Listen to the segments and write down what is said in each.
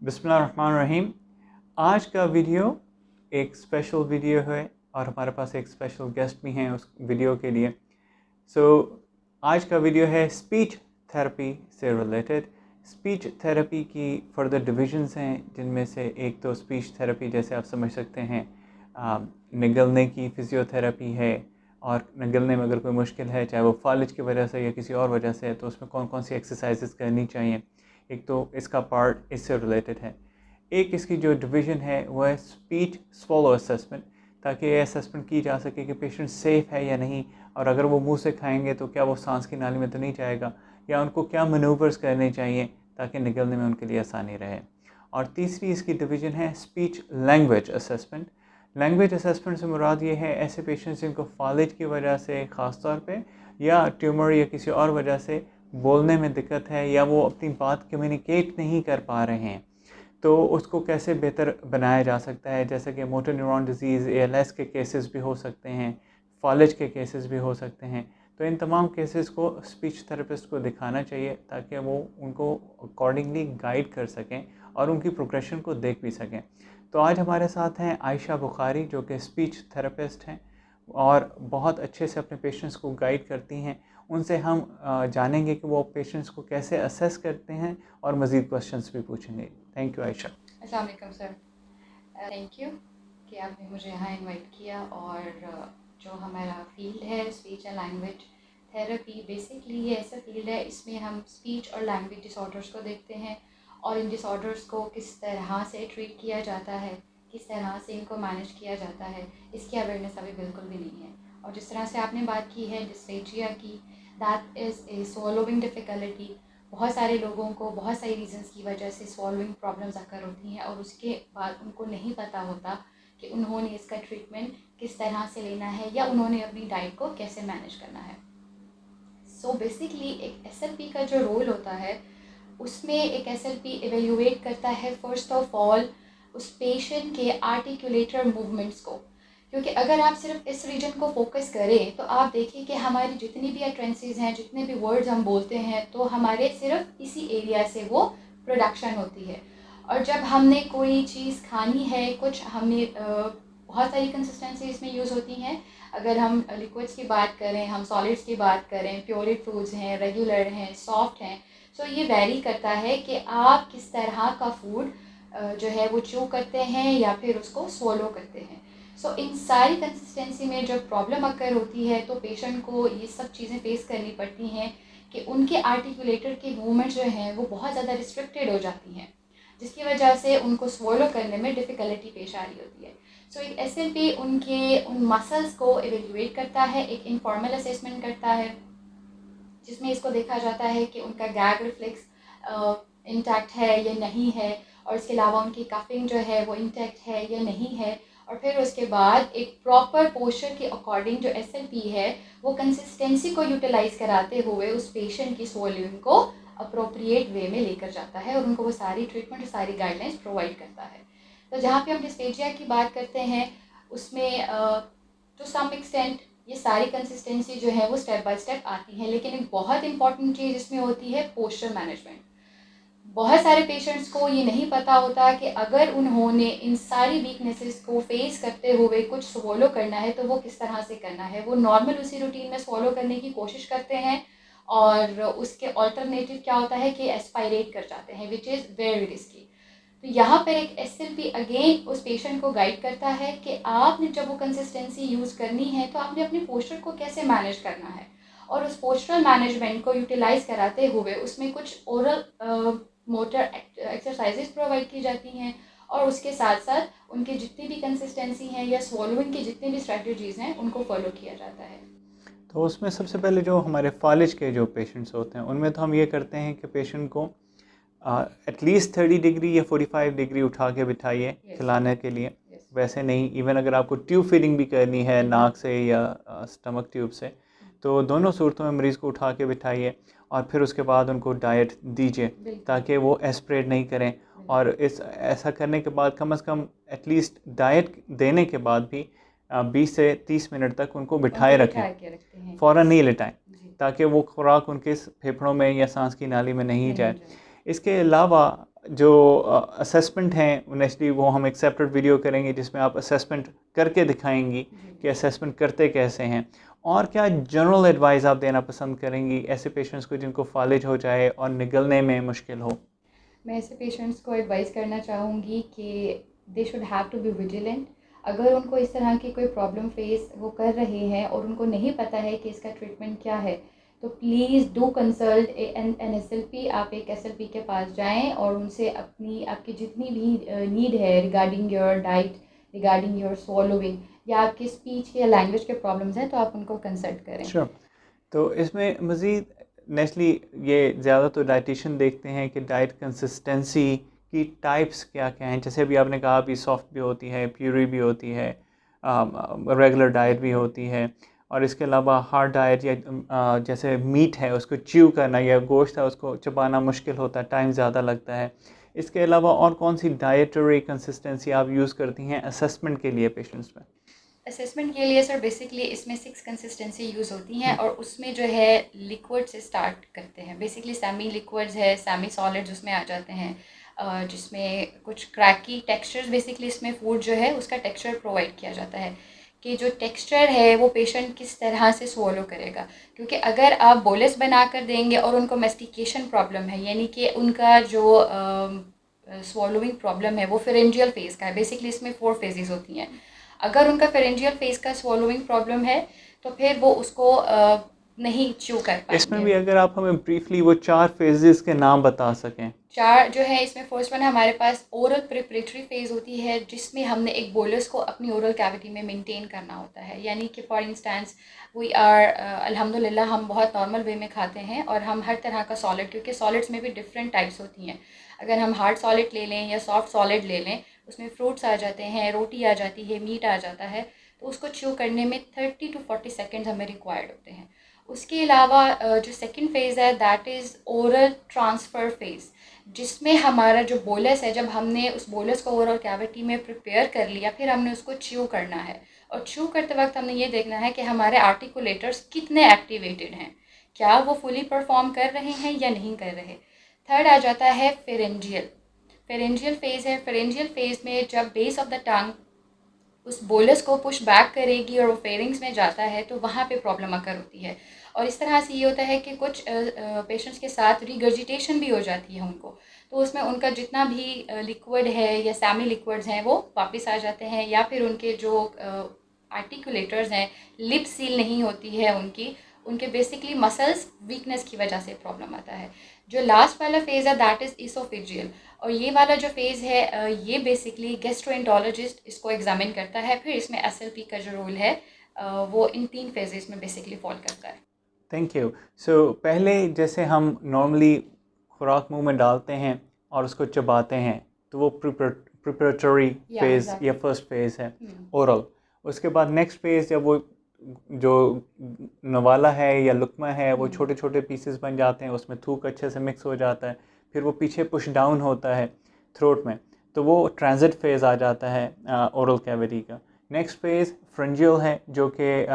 बिस्मिल्लाहिर्रहमानिर्रहीम। आज का वीडियो एक स्पेशल वीडियो है और हमारे पास एक स्पेशल गेस्ट भी हैं उस वीडियो के लिए। आज का वीडियो है स्पीच थेरेपी से रिलेटेड। स्पीच थेरेपी की फर्दर डिविजन्स हैं, जिनमें से एक तो स्पीच थेरेपी जैसे आप समझ सकते हैं निगलने की फिजियोथेरेपी है, और निगलने में अगर कोई मुश्किल है, चाहे वो फालिज की वजह से या किसी और वजह से है, तो उसमें कौन कौन सी एक्सरसाइजेस करनी चाहिए। एक तो इसका पार्ट इससे रिलेटेड है। एक इसकी जो डिवीज़न है वो है स्पीच स्वॉलो असेसमेंट, ताकि ये असेसमेंट की जा सके कि पेशेंट सेफ़ है या नहीं, और अगर वो मुंह से खाएंगे तो क्या वो सांस की नाली में तो नहीं जाएगा, या उनको क्या मनूवर्स करने चाहिए ताकि निकलने में उनके लिए आसानी रहे। और तीसरी इसकी डिवीज़न है speech language assessment. Language assessment से मुराद ये है ऐसे पेशेंट्स जिनको फालिज की वजह से ख़ास तौर पे, या ट्यूमर या किसी और वजह से बोलने में दिक्कत है, या वो अपनी बात कम्युनिकेट नहीं कर पा रहे हैं, तो उसको कैसे बेहतर बनाया जा सकता है। जैसे कि मोटर न्यूरॉन डिजीज़, ALS के केसेस भी हो सकते हैं, फालिज के केसेस भी हो सकते हैं। तो इन तमाम केसेस को स्पीच थेरेपिस्ट को दिखाना चाहिए ताकि वो उनको अकॉर्डिंगली गाइड कर सकें और उनकी प्रोग्रेशन को देख भी सकें। तो आज हमारे साथ हैं आयशा बुखारी, जो कि स्पीच थेरेपिस्ट हैं और बहुत अच्छे से अपने पेशेंट्स को गाइड करती हैं। उनसे हम जानेंगे कि वो पेशेंट्स को कैसे असेस करते हैं, और मज़ीद क्वेश्चंस भी पूछेंगे। Thank you Ayesha. अस्सलाम वालेकुम सर, थैंक यू कि आपने मुझे यहाँ इनवाइट किया। और जो हमारा फील्ड है speech and language therapy, basically ये ऐसा फील्ड है, इसमें हम स्पीच और लैंग्वेज डिसऑर्डर्स को देखते हैं और इन डिसऑर्डर्स को किस तरह से ट्रीट किया जाता है, किस तरह से इनको मैनेज किया जाता है, इसकी अवेयरनेस अभी बिल्कुल भी नहीं है। और जिस तरह से आपने बात की है डिस्फेजिया की, that is a swallowing difficulty. बहुत सारे लोगों को बहुत सारी रीजंस की वजह से स्वॉलोइंग प्रॉब्लम्स अकर होती हैं और उसके बाद उनको नहीं पता होता कि उन्होंने इसका ट्रीटमेंट किस तरह से लेना है या उन्होंने अपनी डाइट को कैसे मैनेज करना है। सो बेसिकली एक SLP का जो रोल होता है, उसमें एक SLP एवेल्यूएट करता है फर्स्ट ऑफ ऑल उस पेशेंट के आर्टिकुलेटर मूवमेंट्स को। क्योंकि अगर आप सिर्फ इस रीजन को फोकस करें तो आप देखिए कि हमारी जितनी भी अट्रेंसेस हैं, जितने भी वर्ड्स हम बोलते हैं, तो हमारे सिर्फ इसी एरिया से वो प्रोडक्शन होती है। और जब हमने कोई चीज़ खानी है, कुछ हमने बहुत सारी कंसिस्टेंसी इसमें यूज़ होती हैं। अगर हम लिक्विड्स की बात करें, हम सॉलिड्स की बात करें, प्योरिड फूड्स हैं, रेगुलर हैं, सॉफ्ट हैं, सो ये वेरी करता है कि आप किस तरह का फूड जो है वो च्यू करते हैं या फिर उसको swallow करते हैं। सो इन सारी कंसिस्टेंसी में जब प्रॉब्लम अकर होती है तो पेशेंट को ये सब चीज़ें फेस करनी पड़ती हैं कि उनके आर्टिकुलेटर के मूवमेंट जो हैं वो बहुत ज़्यादा रिस्ट्रिक्टेड हो जाती हैं, जिसकी वजह से उनको swallow करने में डिफ़िकल्टी पेश आ रही होती है। सो एक SLP उनके उन मसल्स को एवेल्यूएट करता है, एक इनफॉर्मल असेसमेंट करता है, जिसमें इसको देखा जाता है कि उनका गैग रिफ्लेक्स इंटैक्ट है या नहीं है, और इसके अलावा उनकी कफिंग जो है वो इंटैक्ट है या नहीं है। और फिर उसके बाद एक प्रॉपर पोस्चर के अकॉर्डिंग जो SLP है वो कंसिस्टेंसी को यूटिलाइज कराते हुए उस पेशेंट की स्वॉल्यूइंग को अप्रोप्रिएट वे में लेकर जाता है और उनको वो सारी ट्रीटमेंट और सारी गाइडलाइंस प्रोवाइड करता है। तो जहाँ पे हम डिस्पेजिया की बात करते हैं, उसमें टू सम एक्सटेंट ये सारी कंसिस्टेंसी जो है वो स्टेप बाय स्टेप आती है, लेकिन एक बहुत इंपॉर्टेंट चीज़ इसमें होती है पोस्चर मैनेजमेंट। बहुत सारे पेशेंट्स को ये नहीं पता होता कि अगर उन्होंने इन सारी वीकनेसेस को फेस करते हुए कुछ स्वॉलो करना है तो वो किस तरह से करना है। वो नॉर्मल उसी रूटीन में स्वॉलो करने की कोशिश करते हैं और उसके ऑल्टरनेटिव क्या होता है कि एस्पायरेट कर जाते हैं, विच इज़ वेरी रिस्की। तो यहाँ पर एक SLP अगेन उस पेशेंट को गाइड करता है कि आपने जब वो कंसिस्टेंसी यूज़ करनी है तो आपने अपने पोस्चर को कैसे मैनेज करना है, और उस पोस्चरल मैनेजमेंट को यूटिलाइज कराते हुए उसमें कुछ ओरल मोटर एक्सरसाइजेज प्रोवाइड की जाती हैं, और उसके साथ साथ उनकी जितनी भी कंसिस्टेंसी हैं या स्वॉलोइंग की जितनी भी स्ट्रेटजीज़ हैं उनको फॉलो किया जाता है। तो उसमें सबसे पहले जो हमारे फालिज के जो पेशेंट्स होते हैं, उनमें तो हम ये करते हैं कि पेशेंट को एटलीस्ट 30 डिग्री या 45 डिग्री उठा के बिठाइए खिलाने के लिए। वैसे नहीं, इवन अगर आपको ट्यूब फीडिंग भी करनी है नाक से या स्टमक ट्यूब से, तो दोनों सूरतों में मरीज़ को उठा के बिठाइए और फिर उसके बाद उनको डाइट दीजिए ताकि वो एस्पिरेट नहीं करें। और ऐसा करने के बाद कम से कम एटलीस्ट डाइट देने के बाद भी 20 से 30 मिनट तक उनको बिठाए रखें, फ़ौरन नहीं लिटाएं, ताकि वो खुराक उनके फेफड़ों में या सांस की नाली में नहीं जाए। इसके अलावा जो असेसमेंट हैं नेक्स्टली वो हम एक सेपरेट वीडियो करेंगे जिसमें आप असेसमेंट करके दिखाएंगी कि असेसमेंट करते कैसे हैं। और क्या जनरल एडवाइस आप देना पसंद करेंगी ऐसे पेशेंट्स को जिनको फालिज हो जाए और निगलने में मुश्किल हो? मैं ऐसे पेशेंट्स को एडवाइस करना चाहूँगी कि they should have to be vigilant. अगर उनको इस तरह की कोई प्रॉब्लम फेस वो कर रहे हैं और उनको नहीं पता है कि इसका ट्रीटमेंट क्या है, तो please do consult N SLP। आप एक SLP के पास जाएं और उनसे आपकी जितनी भी नीड है regarding your diet, regarding your swallowing या आपके स्पीच या लैंग्वेज के प्रॉब्लम्स हैं, तो आप उनको कंसल्ट करें। श्योर। तो इसमें मज़ीद नेस्टली ये ज़्यादा तो डाइटिशियन देखते हैं कि डाइट कंसिस्टेंसी की टाइप्स क्या क्या हैं। जैसे अभी आपने कहा अभी सॉफ्ट भी होती है, प्यूरी भी होती है, रेगुलर डाइट भी होती है, और इसके अलावा हार्ड डाइट या जैसे मीट है उसको च्यू करना या गोश्त है उसको चबाना मुश्किल होता है, टाइम ज़्यादा लगता है। इसके अलावा और कौन सी डाइटरी कंसिस्टेंसी आप यूज़ करती हैं असेसमेंट के लिए पेशेंट्स में? असेसमेंट के लिए सर बेसिकली इसमें 6 कंसिस्टेंसी यूज़ होती हैं और उसमें जो है लिक्विड से स्टार्ट करते हैं। बेसिकली सेमी लिक्विड्स है, सेमी सॉलिड्स उसमें आ जाते हैं, जिसमें कुछ क्रैकी टेक्सचर्स, बेसिकली इसमें फूड जो है उसका टेक्सचर प्रोवाइड किया जाता है कि जो टेक्सचर है वो पेशेंट किस तरह से स्वॉलो करेगा। क्योंकि अगर आप बोलस बना कर देंगे और उनको मेस्टिकेशन प्रॉब्लम है, यानी कि उनका जो स्वॉलोइंग प्रॉब्लम है वो फेरेंजियल फेज़ का है। बेसिकली इसमें 4 फेजेस होती हैं। अगर उनका फेरेंजियल फेज़ का स्वॉलोइंग प्रॉब्लम है तो फिर वो उसको नहीं च्यू कर इसमें पाएंगे। भी अगर आप हमें ब्रीफली वो 4 फेजेस के नाम बता सकें। 4 जो है इसमें फर्स्ट वन हमारे पास ओरल प्रिपरेटरी फेज़ होती है, जिसमें हमने एक बोलस को अपनी ओरल कैविटी में मेंटेन करना होता है। यानी कि फॉर इंस्टेंस वी आर अल्हम्दुलिल्लाह हम बहुत नॉर्मल वे में खाते हैं और हम हर तरह का सॉलिड, क्योंकि सॉलिड्स में भी डिफरेंट टाइप्स होती हैं। अगर हम हार्ड सॉलिड ले लें या सॉफ्ट सॉलिड ले लें, उसमें फ्रूट्स आ जाते हैं, रोटी आ जाती है, मीट आ जाता है, तो उसको च्यू करने में 30 to 40 सेकेंड्स हमें रिक्वायर्ड होते हैं। उसके अलावा जो सेकेंड फेज़ है that is oral transfer phase, जिसमें हमारा जो बोलस है, जब हमने उस बोलस को ओरल कैविटी में प्रिपेयर कर लिया, फिर हमने उसको च्यू करना है। और च्यू करते वक्त हमने ये देखना है कि हमारे आर्टिकुलेटर्स कितने एक्टिवेटेड हैं, क्या वो फुली परफॉर्म कर रहे हैं या नहीं कर रहे। थर्ड आ जाता है फेरेंजियल। फेरेंजियल फेज़ है। फेरेंजियल फेज़ में जब बेस ऑफ द टंग उस बोलस को पुश बैक करेगी और वो फेरिंग्स में जाता है, तो वहाँ पे प्रॉब्लम अकर होती है। और इस तरह से ये होता है कि कुछ पेशेंट्स के साथ रिगर्जिटेशन भी हो जाती है उनको, तो उसमें उनका जितना भी लिक्विड है या सेमी लिक्विड्स हैं वो वापस आ जाते हैं, या फिर उनके जो आर्टिकुलेटर्स हैं, लिप सील नहीं होती है उनकी, उनके बेसिकली मसल्स वीकनेस की वजह से प्रॉब्लम आता है। जो लास्ट वाला फेज़ है दैट इज़ इसोफेजियल, और ये वाला जो फेज़ है ये बेसिकली गैस्ट्रोएंटरोलॉजिस्ट इसको एग्जामिन करता है। फिर इसमें SLP का जो रोल है वो इन 3 फेजेस में बेसिकली फॉल करता है। Thank you. सो पहले जैसे हम नॉर्मली खुराक मुंह में डालते हैं और उसको चबाते हैं तो वो प्रिपरेटरी या फेज़ या एग्जैक्टली। फर्स्ट फेज़ है ओरल। उसके बाद नेक्स्ट फेज़ जब वो जो नवाला है या लुकमा है वो छोटे छोटे पीसेस बन जाते हैं, उसमें थूक अच्छे से मिक्स हो जाता है, फिर वो पीछे पुश डाउन होता है थ्रोट में, तो वो ट्रांजिट फेज़ आ जाता है ओरल कैविटी का। नेक्स्ट फेज़ फ्रंजियल है जो कि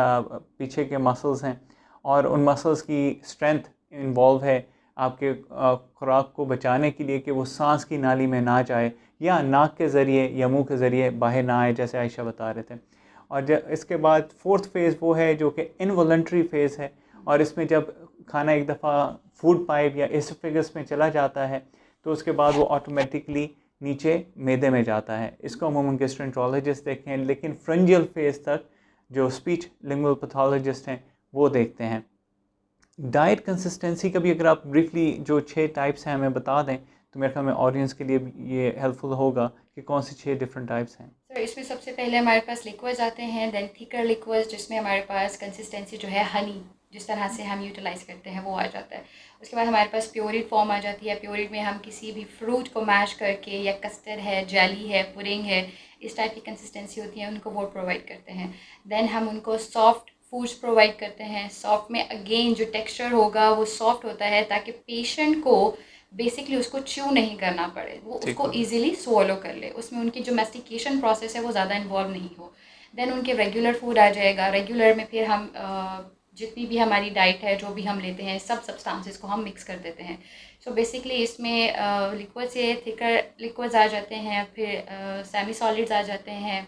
पीछे के मसल्स हैं और उन मसल्स की स्ट्रेंथ इन्वॉल्व है आपके खुराक को बचाने के लिए कि वो सांस की नाली में ना जाए या नाक के ज़रिए या मुंह के ज़रिए बाहर ना आए, जैसे आयशा बता रहे थे। और इसके बाद फोर्थ फेज़ वो है जो कि इनवॉलंटरी फेज़ है, और इसमें जब खाना एक दफ़ा फूड पाइप या एसोफेगस में चला जाता है तो उसके बाद वो ऑटोमेटिकली नीचे मैदे में जाता है। इसको अमूमन गैस्ट्रोएंटरोलॉजिस्ट देखते हैं, लेकिन फ्रंजियल फेज़ तक जो स्पीच लिंगुअल पैथोलॉजिस्ट हैं वो देखते हैं। डाइट कंसिस्टेंसी का भी अगर आप ब्रीफली जो 6 टाइप्स हैं हमें बता दें तो मेरे ख्याल में ऑडियंस के लिए भी ये हेल्पफुल होगा कि कौन सी 6 डिफरेंट टाइप्स हैं। सर इसमें सबसे पहले हमारे पास लिक्विड्स आते हैं, देन थिकर लिक्विड्स, जिसमें हमारे पास कंसिस्टेंसी जो है हनी जिस तरह से हम यूटिलाइज़ करते हैं वो आ जाता है। उसके बाद हमारे पास प्योरिड फॉर्म आ जाती है। प्योरिड में हम किसी भी फ्रूट को मैश करके, या कस्टर्ड है, जेली है, पुडिंग है, इस टाइप की कंसिस्टेंसी होती है, उनको वो प्रोवाइड करते हैं। देन हम उनको सॉफ्ट फूड्स प्रोवाइड करते हैं। सॉफ्ट में अगेन जो टेक्सचर होगा वो सॉफ्ट होता है ताकि पेशेंट को बेसिकली उसको च्यू नहीं करना पड़े, वो ठीक उसको हो गया। ईजिली स्वॉलो कर ले, उसमें उनकी जो मेस्टिकेशन प्रोसेस है वो ज़्यादा इन्वॉल्व नहीं हो। देन उनके रेगुलर फूड आ जाएगा। रेगुलर में फिर हम जितनी भी हमारी डाइट है, जो भी हम लेते हैं, सब सब्सटेंसेस को हम मिक्स कर देते हैं। सो बेसिकली इसमें लिक्विड से थिकर लिक्विड्स आ जाते हैं, फिर सेमी सॉलिड्स आ जाते हैं,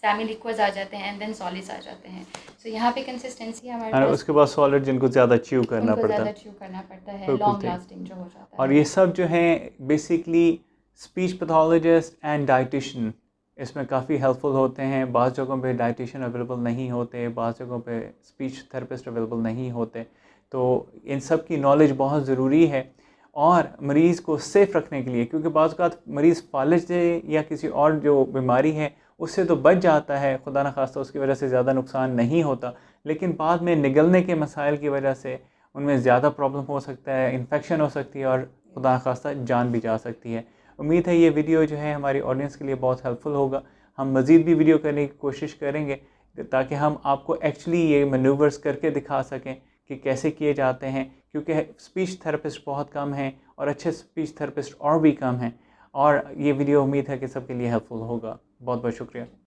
सेमी लिक्विड्स आ जाते हैं, एंड देन सॉलिड्स आ जाते हैं। सो यहाँ पे कंसिस्टेंसी हमारे और पास, उसके बाद सॉलिड जिनको ज़्यादा च्यू करना उनको पड़ता ज़्यादा है। च्यू करना पड़ता है, बिल्कुल लॉन्ग ठीक। लास्टिंग जो हो जाता और है। ये सब जो हैं basically speech pathologist and dietitian इसमें काफ़ी हेल्पफुल होते हैं। बाज़ जगहों पे डाइटिशियन अवेलेबल नहीं होते, बाज़ जगहों पे स्पीच थेरेपिस्ट अवेलेबल नहीं होते, तो इन सब की नॉलेज बहुत ज़रूरी है। और मरीज़ को सेफ़ रखने के लिए, क्योंकि बाज़ औक़ात मरीज़ फालिज से या किसी और जो बीमारी है उससे तो बच जाता है, खुदा न खास्ता उसकी वजह से ज़्यादा नुकसान नहीं होता, लेकिन बाद में निगलने के मसाइल की वजह से उनमें ज़्यादा प्रॉब्लम हो सकता है, इन्फेक्शन हो सकती है और खुदा न खास्ता जान भी जा सकती है। उम्मीद है ये वीडियो जो है हमारी ऑडियंस के लिए बहुत हेल्पफुल होगा। हम मज़ीद भी वीडियो करने की कोशिश करेंगे ताकि हम आपको एक्चुअली ये मैनूवर्स करके दिखा सकें कि कैसे किए जाते हैं, क्योंकि स्पीच थेरेपिस्ट बहुत कम हैं और अच्छे स्पीच थेरेपिस्ट और भी कम हैं। और ये वीडियो उम्मीद है कि सबके लिए हेल्पफुल होगा। बहुत बहुत शुक्रिया।